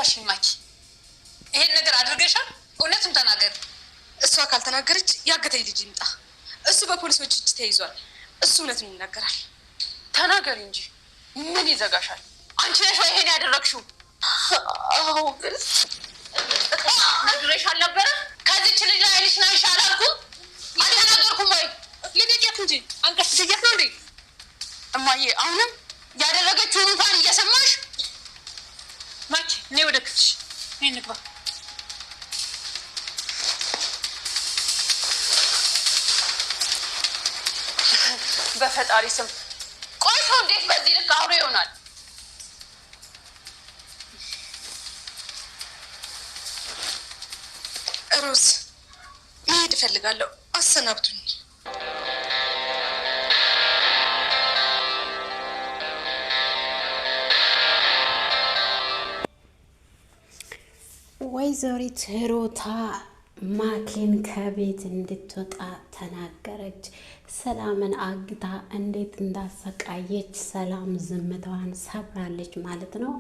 አትዋሽኝ ማኪ። ይሄን ነገር አድርገሻል? እውነቱን ተናገር። እሷ ካልተናገረች ያገተኝ ልጅ ይምጣ። እሱ በፖሊሶች እጅ ተይዟል። እሱ እውነቱን ይናገራል። ተናገሪ እንጂ ምን ይዘጋሻል? አንቺ ነሽ ወይ ይሄን ያደረግሽው? አዎ ግን ነግሬሽ አልነበረ? ከዚች ልጅ ላይ አይንሽን አንሺ አላልኩም? አልተናገርኩም ወይ? ልደቂያት እንጂ አንቀሽ ትያት ነው እንዴ? እማዬ አሁንም ያደረገችው እንኳን እየሰማሽ ማኪ፣ ነይ ወደ ክፍልሽ። ነይ እንግባ። በፈጣሪ ስም ቆይ፣ ሰው እንዴት በዚህ ልክ አውሬ ይሆናል? ሮዝ መሄድ እፈልጋለሁ፣ አሰናብቱኝ። ወይዘሪት ሩታ ማኪን ከቤት እንድትወጣ ተናገረች። ሰላምን አግታ እንዴት እንዳሰቃየች ሰላም ዝምታዋን ሰብራለች ማለት ነው።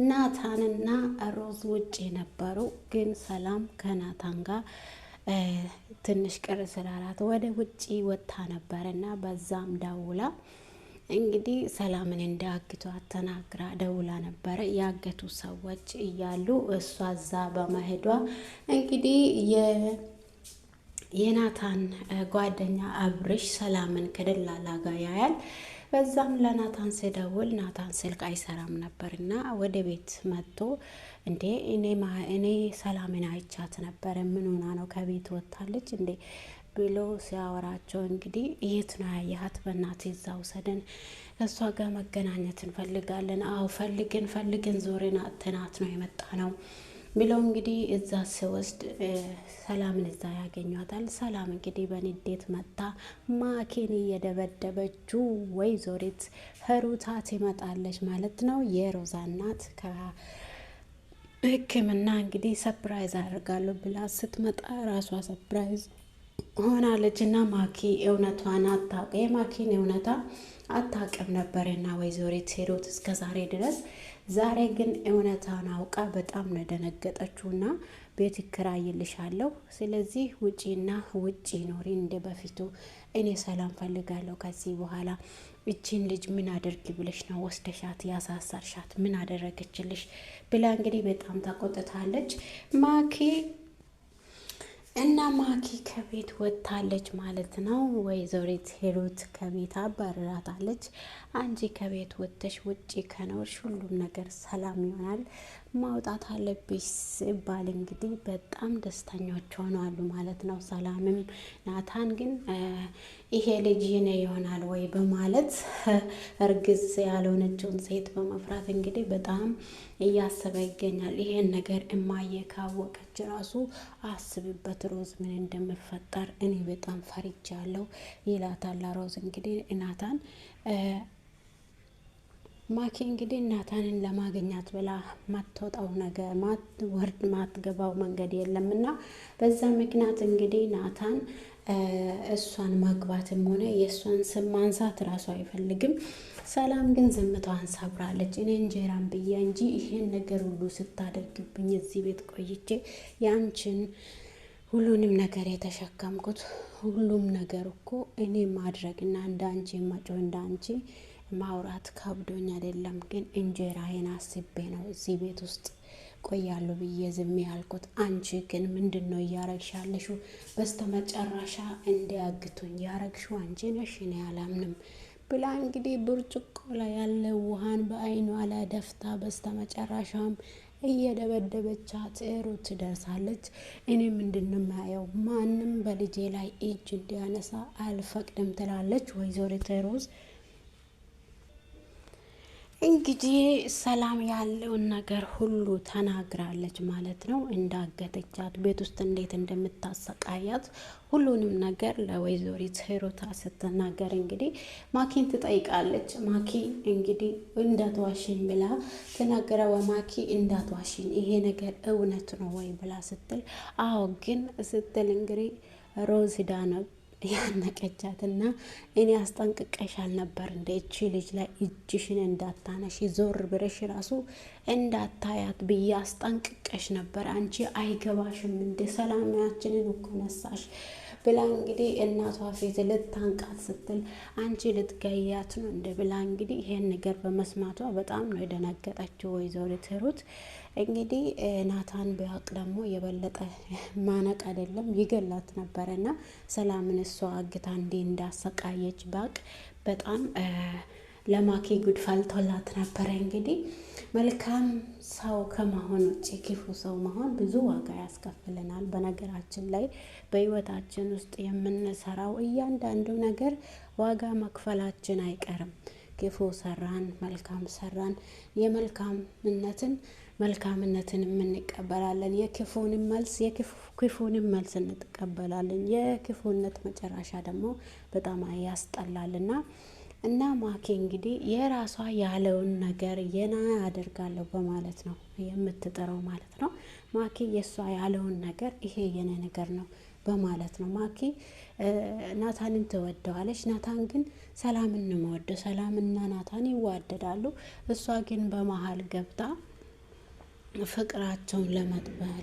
ናታንና ሮዝ ውጭ ነበሩ፣ ግን ሰላም ከናታን ጋር ትንሽ ቅር ስላላት ወደ ውጭ ወጥታ ነበርና በዛም ደውላ እንግዲህ ሰላምን እንዳያግቷት ተናግራ ደውላ ነበረ። ያገቱ ሰዎች እያሉ እሷ እዛ በመሄዷ እንግዲህ የናታን ጓደኛ አብርሽ ሰላምን ከደላላ ጋር ያያል። በዛም ለናታን ሲደውል ናታን ስልክ አይሰራም ነበርና ወደ ቤት መጥቶ እንዴ እኔ ሰላምን አይቻት ነበረ፣ ምን ሆና ነው ከቤት ወጣለች እንዴ ብሎ ሲያወራቸው እንግዲህ የት ነው ያያት? በእናትህ እዛ ውሰደን፣ ከእሷ ጋር መገናኘት እንፈልጋለን። አዎ ፈልግን ዞሬን አጥተናት ነው የመጣ ነው ብለው እንግዲህ እዛ ሲወስድ ሰላምን እዛ ያገኟታል። ሰላም እንግዲህ በንዴት መታ ማኪን እየደበደበችው ወይዘሪት ሩታ ትመጣለች ማለት ነው። የሮዛ እናት ከሕክምና እንግዲህ ሰፕራይዝ አደርጋለሁ ብላ ስትመጣ ራሷ ሰፕራይዝ ሆናለች እና ማኪ እውነቷን አታውቅ የማኪን እውነታ አታውቅም ነበርና ወይዘሪት ሩት እስከ ዛሬ ድረስ። ዛሬ ግን እውነታን አውቃ በጣም ነው ደነገጠችውና ቤት ይከራይልሻለሁ፣ ስለዚህ ውጪና ውጪ ኖሪ እንደ በፊቱ፣ እኔ ሰላም ፈልጋለሁ ከዚህ በኋላ። እቺን ልጅ ምን አድርጊ ብለሽ ነው ወስደሻት ያሳሰርሻት? ምን አደረገችልሽ ብላ እንግዲህ በጣም ተቆጥታለች ማኪ እና ማኪ ከቤት ወጥታለች ማለት ነው። ወይዘሪት ሩት ከቤት አባረራታለች። አንቺ ከቤት ወጥተሽ ውጪ ከኖርሽ ሁሉም ነገር ሰላም ይሆናል፣ ማውጣት አለብሽ ሲባል እንግዲህ በጣም ደስተኞች ሆነዋል ማለት ነው። ሰላምም ናታን ግን ይሄ ልጅ የኔ ይሆናል ወይ በማለት እርግዝ ያልሆነችውን ሴት በመፍራት እንግዲህ በጣም እያሰበ ይገኛል። ይሄን ነገር እማዬ ካወቀች ራሱ አስብበት ሮዝ ምን እንደምፈጠር እኔ በጣም ፈርቻለሁ ይላታል። ሮዝ እንግዲህ ናታን ማኪ እንግዲህ ናታንን ለማግኘት ብላ ማትወጣው ነገር ማትገባው መንገድ የለምና በዛ ምክንያት እንግዲህ ናታን እሷን ማግባትም ሆነ የእሷን ስም ማንሳት ራሱ አይፈልግም። ሰላም ግን ዝምታዋን ሰብራለች። እኔ እንጀራን ብዬ እንጂ ይሄን ነገር ሁሉ ስታደርግብኝ እዚህ ቤት ቆይቼ ያንቺን ሁሉንም ነገር የተሸከምኩት ሁሉም ነገር እኮ እኔ ማድረግና እንዳንቺ ማጮህ እንዳንቺ ማውራት ከብዶኝ አይደለም፣ ግን እንጀራዬን አስቤ ነው እዚህ ቤት ውስጥ ቆያለሁ ብዬ ዝም ያልኩት። አንቺ ግን ምንድነው እያረግሻለሽው? በስተመጨረሻ እንዲያግቱኝ ያረግሽው አንቺ ነሽ፣ እኔ አላምንም ብላ እንግዲህ ብርጭቆ ላይ ያለ ውሃን በአይኗ ላይ ደፍታ በስተመጨረሻም እየደበደበቻት ሩት ትደርሳለች። እኔ ምንድነው የማየው? ማንም በልጄ ላይ እጅ እንዲያነሳ አልፈቅድም ትላለች ወይዘሪት ሮዝ። እንግዲህ ሰላም ያለውን ነገር ሁሉ ተናግራለች ማለት ነው። እንዳገተቻት ቤት ውስጥ እንዴት እንደምታሰቃያት ሁሉንም ነገር ለወይዘሪት ሩታ ስትናገር እንግዲህ ማኪን ትጠይቃለች። ማኪ እንግዲህ እንዳትዋሽኝ ብላ ተናገረ። ማኪ እንዳትዋሽኝ ይሄ ነገር እውነት ነው ወይ ብላ ስትል አዎ ግን ስትል እንግዲህ ሮዝ ዳነ ያነቀቻትና እኔ አስጠንቅቀሻል ነበር እንደ እቺ ልጅ ላይ እጅሽን እንዳታነሺ ዞር ብረሽ ራሱ እንዳታያት ብዬ አስጠንቅቀሽ ነበር። አንቺ አይገባሽም እንደ ሰላማችንን እኮ ነሳሽ ብላ እንግዲህ እናቷ ፊት ልታንቃት ስትል አንቺ ልትገያት ነው እንደ ብላ እንግዲህ ይሄን ነገር በመስማቷ በጣም ነው የደነገጠችው ወይዘሪት ሩት። እንግዲህ ናታን ቢያውቅ ደግሞ የበለጠ ማነቅ አይደለም ይገላት ነበረና ሰላምን እሷ አግታ እንዲህ እንዳሰቃየች ባቅ በጣም ለማኪ ጉድ ፈልቶላት ነበረ። እንግዲህ መልካም ሰው ከመሆን ውጭ ክፉ ሰው መሆን ብዙ ዋጋ ያስከፍለናል። በነገራችን ላይ በህይወታችን ውስጥ የምንሰራው እያንዳንዱ ነገር ዋጋ መክፈላችን አይቀርም። ክፉ ሰራን መልካም ሰራን መልካምነትን እንቀበላለን። የክፉንም መልስ እንቀበላለን። የክፉነት መጨረሻ ደግሞ በጣም ያስጠላልና እና ማኪ እንግዲህ የራሷ ያለውን ነገር የና ያደርጋለሁ በማለት ነው የምትጠራው ማለት ነው። ማኪ የሷ ያለውን ነገር ይሄ የኔ ነገር ነው በማለት ነው። ማኪ ናታንን ትወደዋለች። ናታን ግን ሰላምን ነው የሚወደው። ሰላምና ናታን ይዋደዳሉ። እሷ ግን በመሀል ገብታ ፍቅራቸውን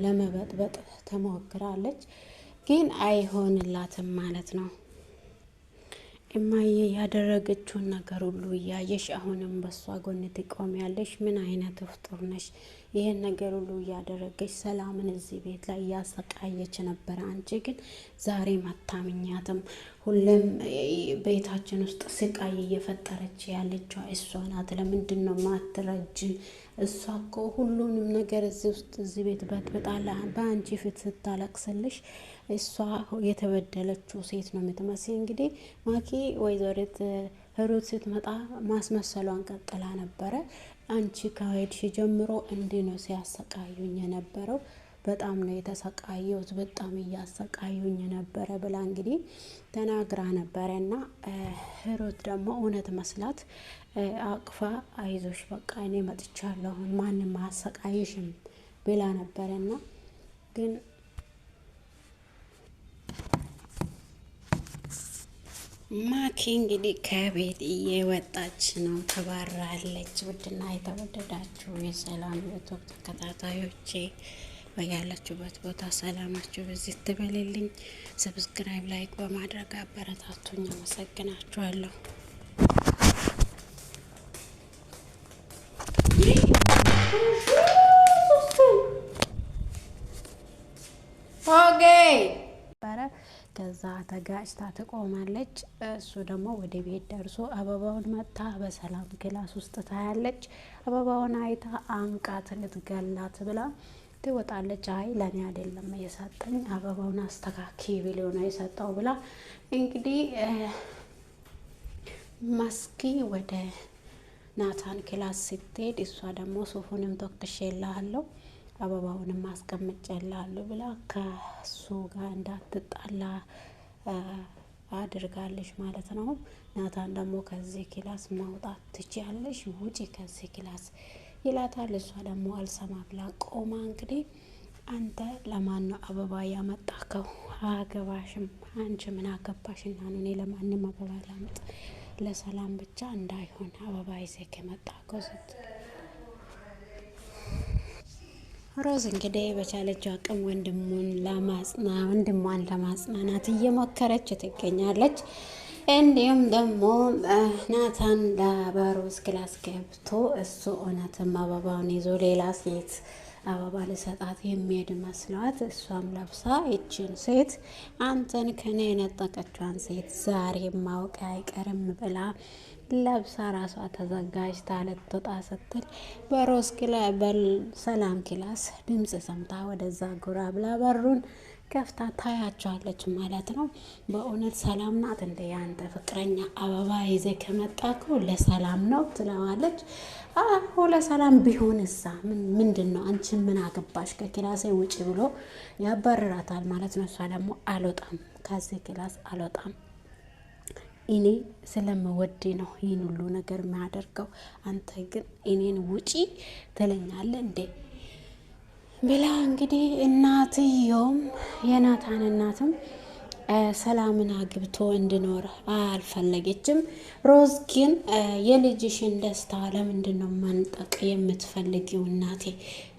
ለመበጥበጥ ተሞክራለች፣ ግን አይሆንላትም ማለት ነው። እማዬ ያደረገችውን ነገር ሁሉ እያየሽ አሁንም በሷ ጎን ትቆሚያለሽ? ምን አይነት ፍጡር ነሽ? ይሄን ነገር ሁሉ እያደረገች ሰላምን እዚህ ቤት ላይ እያሰቃየች ነበረ። አንቺ ግን ዛሬ አታምኛትም። ሁሌም ቤታችን ውስጥ ስቃይ እየፈጠረች ያለችው እሷ ናት። ለምንድን ነው ማትረጅ? እሷ እኮ ሁሉንም ነገር እዚህ ቤት በጥብጣላ በአንቺ ፊት ስታለቅስልሽ እሷ የተበደለችው ሴት ነው የምትመስል። እንግዲህ ማኪ ወይዘሪት ሩት ስትመጣ ማስመሰሏን ቀጥላ ነበረ። አንቺ ከሄድሽ ጀምሮ እንዲህ ነው ሲያሰቃዩኝ የነበረው፣ በጣም ነው የተሰቃየሁት፣ በጣም እያሰቃዩኝ ነበረ ብላ እንግዲህ ተናግራ ነበረ። እና ሩት ደግሞ እውነት መስላት አቅፋ አይዞሽ በቃ እኔ መጥቻለሁ ማንም አያሰቃይሽም ብላ ነበረና ግን ማኪ እንግዲህ ከቤት እየወጣች ነው፣ ተባራለች። ውድና የተወደዳችሁ የሰላም ዩቱብ ተከታታዮቼ በያላችሁበት ቦታ ሰላማችሁ በዚህ ትበልልኝ። ሰብስክራይብ ላይክ በማድረግ አበረታቱኝ። አመሰግናችኋለሁ። ከዛ ተጋጭታ ትቆማለች። እሱ ደግሞ ወደ ቤት ደርሶ አበባውን መታ በሰላም ክላስ ውስጥ ታያለች። አበባውን አይታ አንቃት ልትገላት ብላ ትወጣለች። አይ ለኔ አይደለም የሰጠኝ አበባውን አስተካኪ ብሎ ነው የሰጠው ብላ እንግዲህ መስኪ ወደ ናታን ክላስ ስትሄድ እሷ ደግሞ ሱፉንም ተኩሼልሃለሁ አበባውንም አስቀምጬልሃለሁ ብላ ከሱ ጋር እንዳትጣላ አድርጋለች ማለት ነው። ናታን ደግሞ ከዚህ ክላስ ማውጣት ትችያለሽ፣ ውጪ ከዚህ ክላስ ይላታል። እሷ ደግሞ አልሰማ ብላ ቆማ እንግዲህ አንተ ለማን ነው አበባ ያመጣከው? አገባሽም አንቺ ምን አገባሽና ነው? እኔ ለማንም አበባ ላመጣ ለሰላም ብቻ እንዳይሆን አበባ ይዘህ ከመጣከው ስትል ሮዝ እንግዲህ በቻለችው አቅም ወንድሟን ለማጽናናት እየሞከረች ትገኛለች። እንዲሁም ደግሞ ናታን ለበሮዝ ክላስ ገብቶ እሱ እውነትም አበባውን ይዞ ሌላ ሴት አበባ ልሰጣት የሚሄድ መስሏት እሷም ለብሳ ይችን ሴት አንተን ከኔ የነጠቀችዋን ሴት ዛሬ ማወቅ አይቀርም ብላ ለብሳ ራሷ ተዘጋጅታ ልትወጣ ስትል በሮዝ በሰላም ክላስ ድምጽ ሰምታ ወደዛ ጎራ ብላ በሩን ከፍታ ታያቸዋለች ማለት ነው። በእውነት ሰላም ናት እንደ ያንተ ፍቅረኛ አበባ ይዘ ከመጣኩ ለሰላም ነው ትለዋለች። አሁ ለሰላም ቢሆን እሳ ምንድን ነው አንቺ ምን አገባሽ ከክላሴ ውጪ ብሎ ያባርራታል ማለት ነው። እሷ ደግሞ አልወጣም ከዚህ ክላስ አልወጣም እኔ ስለምወድ ነው ይህን ሁሉ ነገር የሚያደርገው፣ አንተ ግን እኔን ውጪ ትለኛለህ እንዴ ብላ እንግዲህ እናትየውም የናታን እናትም ሰላምን አግብቶ እንድኖር አልፈለገችም። ሮዝ ግን የልጅሽን ደስታ ለምንድን ነው መንጠቅ የምትፈልጊው? እናቴ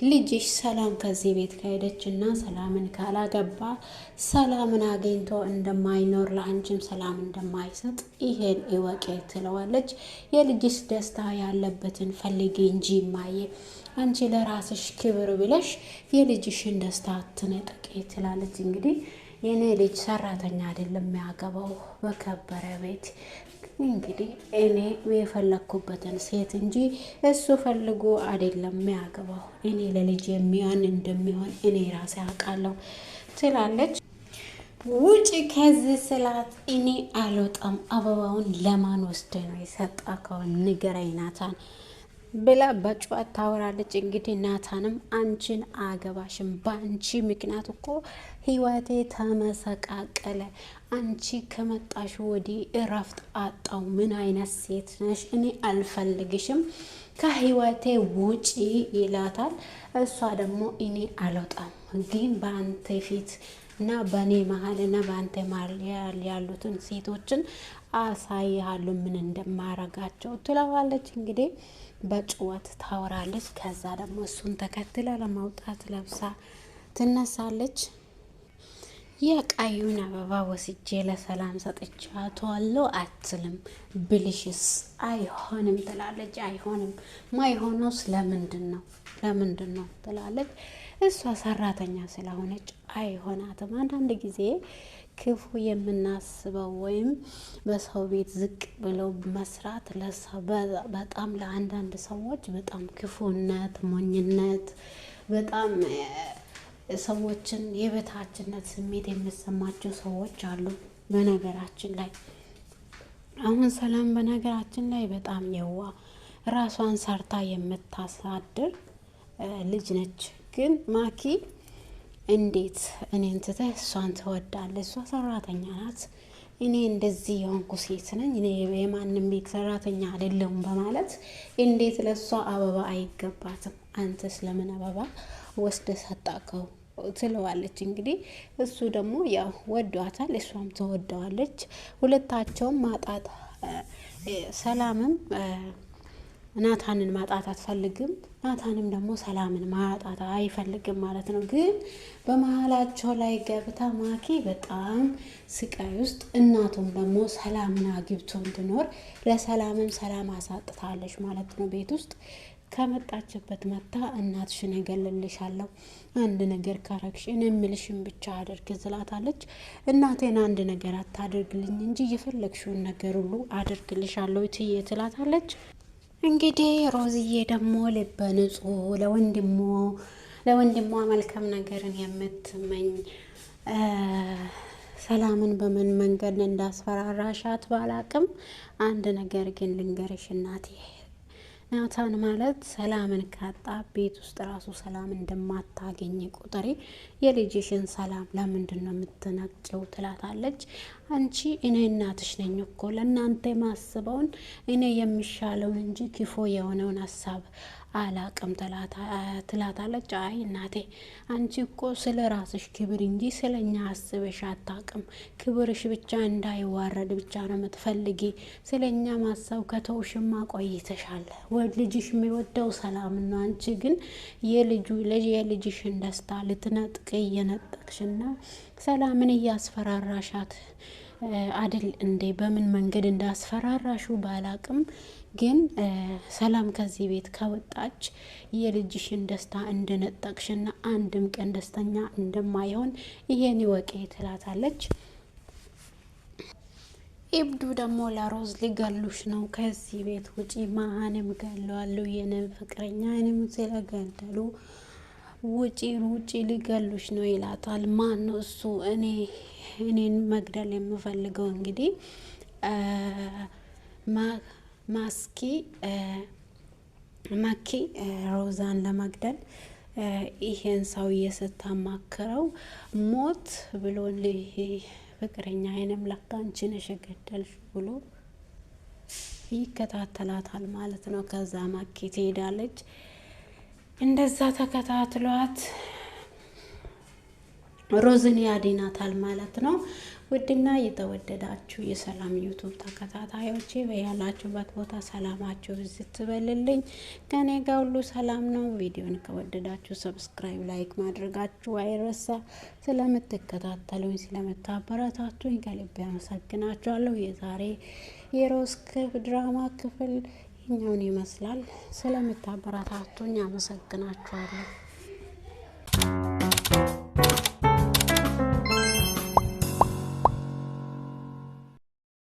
ልጅሽ ሰላም ከዚህ ቤት ከሄደች እና ሰላምን ካላገባ ሰላምን አግኝቶ እንደማይኖር ለአንቺም ሰላም እንደማይሰጥ ይሄን እወቂ ትለዋለች። የልጅሽ ደስታ ያለበትን ፈልጊ እንጂ ማየ አንቺ ለራስሽ ክብር ብለሽ የልጅሽን ደስታ አትነጠቂ ትላለች። እንግዲህ የኔ ልጅ ሰራተኛ አይደለም የሚያገባው በከበረ ቤት። እንግዲህ እኔ የፈለኩበትን ሴት እንጂ እሱ ፈልጎ አይደለም የሚያገባው። እኔ ለልጅ የሚሆን እንደሚሆን እኔ ራሴ አውቃለሁ ትላለች። ውጭ ከዚህ ስላት እኔ አልወጣም፣ አበባውን ለማን ወስደ ነው የሰጣከው ንገረኝ ናታን ብላ በጩኸት ታወራለች። እንግዲህ ናታንም አንቺን አገባሽም፣ በአንቺ ምክንያት እኮ ህይወቴ ተመሰቃቀለ፣ አንቺ ከመጣሽ ወዲህ እረፍት አጣው፣ ምን አይነት ሴት ነሽ? እኔ አልፈልግሽም፣ ከህይወቴ ውጪ ይላታል። እሷ ደግሞ እኔ አልወጣም፣ ግን በአንተ ፊት እና በእኔ መሀል እና በአንተ መሀል ያሉትን ሴቶችን አሳይሃለሁ ምን እንደማረጋቸው ትለዋለች። እንግዲህ በጭወት ታወራለች። ከዛ ደግሞ እሱን ተከትላ ለማውጣት ለብሳ ትነሳለች። የቀዩን አበባ ወስጄ ለሰላም ሰጥቻለሁ አትልም ብልሽስ አይሆንም ትላለች። አይሆንም ማይሆነውስ ለምንድን ነው ትላለች። እሷ ሰራተኛ ስለሆነች አይሆናትም። አንዳንድ ጊዜ ክፉ የምናስበው ወይም በሰው ቤት ዝቅ ብለው መስራት በጣም ለአንዳንድ ሰዎች በጣም ክፉነት፣ ሞኝነት፣ በጣም ሰዎችን የበታችነት ስሜት የሚሰማቸው ሰዎች አሉ። በነገራችን ላይ አሁን ሰላም በነገራችን ላይ በጣም የዋ ራሷን ሰርታ የምታሳድር ልጅ ነች። ግን ማኪ እንዴት እኔን ትተህ እሷን ትወዳለች? እሷ ሰራተኛ ናት፣ እኔ እንደዚህ የሆንኩ ሴት ነኝ፣ እኔ የማንም ቤት ሰራተኛ አይደለሁም በማለት እንዴት ለእሷ አበባ አይገባትም? አንተስ ለምን አበባ ወስደ ሰጣከው? ትለዋለች። እንግዲህ እሱ ደግሞ ያው ወዷታል፣ እሷም ትወደዋለች። ሁለታቸውም ማጣት ሰላምም ናታንን ማጣት አትፈልግም፣ ናታንም ደግሞ ሰላምን ማጣት አይፈልግም ማለት ነው። ግን በመሀላቸው ላይ ገብታ ማኪ በጣም ስቃይ ውስጥ፣ እናቱም ደግሞ ሰላምን አግብቶ እንድኖር ለሰላምም ሰላም አሳጥታለች ማለት ነው። ቤት ውስጥ ከመጣችበት መታ እናትሽን እገልልሻለሁ፣ አንድ ነገር ካረግሽ እኔ የምልሽን ብቻ አድርግ ትላታለች። እናቴን አንድ ነገር አታደርግልኝ እንጂ የፈለግሽውን ነገር ሁሉ አድርግልሻለሁ ትዬ ትላታለች። እንግዲህ ሮዝዬ ደግሞ ልበ ንጹሕ ለወንድሟ መልካም ነገርን የምትመኝ ሰላምን በምን መንገድ እንዳስፈራራሻት ባላቅም አንድ ነገር ግን ልንገርሽ እናቴ፣ ናታን ማለት ሰላምን ካጣ ቤት ውስጥ ራሱ ሰላም እንደማታገኝ ቁጥሬ፣ የልጅሽን ሰላም ለምንድን ነው የምትነቅጨው? ትላታለች። አንቺ እኔ እናትሽ ነኝ እኮ ለእናንተ ማስበውን እኔ የሚሻለውን እንጂ ክፉ የሆነውን ሀሳብ አላቅም ትላታለች። አይ እናቴ አንቺ እኮ ስለ ራስሽ ክብር እንጂ ስለ እኛ አስበሽ አታቅም። ክብርሽ ብቻ እንዳይዋረድ ብቻ ነው የምትፈልጊ። ስለ እኛ ማሰብ ከተውሽማ ቆይተሻል። ልጅሽ የሚወደው ሰላም ነው። አንቺ ግን የልጅሽን ደስታ ልትነጥቅ እየነጠቅሽና ሰላምን እያስፈራራሻት አድል እንዴ? በምን መንገድ እንዳስፈራራሹ ባላቅም ግን ሰላም ከዚህ ቤት ከወጣች የልጅሽን ደስታ እንደነጠቅሽና አንድም ቀን ደስተኛ እንደማይሆን ይሄን ይወቂ ትላታለች። ኢብዱ ደግሞ ለሮዝ ሊገሉሽ ነው፣ ከዚህ ቤት ውጪ፣ መሀንም ገለዋለሁ፣ የኔ ፍቅረኛ እኔም ስለገደሉ ውጪ ሊገሉሽ ነው ይላታል። ማን ነው እሱ? እኔን መግደል የምፈልገው እንግዲህ ማኪ ሮዛን ለመግደል ይሄን ሰውዬ ስታማክረው ሞት ብሎ ፍቅረኛ አይንም ለካ አንቺ ነሽ የገደልሽ ብሎ ይከታተላታል ማለት ነው። ከዛ ማኪ ትሄዳለች። እንደዛ ተከታትሏት ሮዝን ያድናታል ማለት ነው። ውድና የተወደዳችሁ የሰላም ዩቱብ ተከታታዮቼ በያላችሁበት ቦታ ሰላማችሁ ብዝት ትበልልኝ። ከኔ ጋር ሁሉ ሰላም ነው። ቪዲዮን ከወደዳችሁ ሰብስክራይብ፣ ላይክ ማድረጋችሁ አይረሳ። ስለምትከታተሉኝ ስለምታበረታቱኝ ከልቤ አመሰግናችኋለሁ። የዛሬ የሮዝ ድራማ ክፍል ይህኛውን ይመስላል። ስለምታበረታቱኝ አመሰግናችኋለሁ።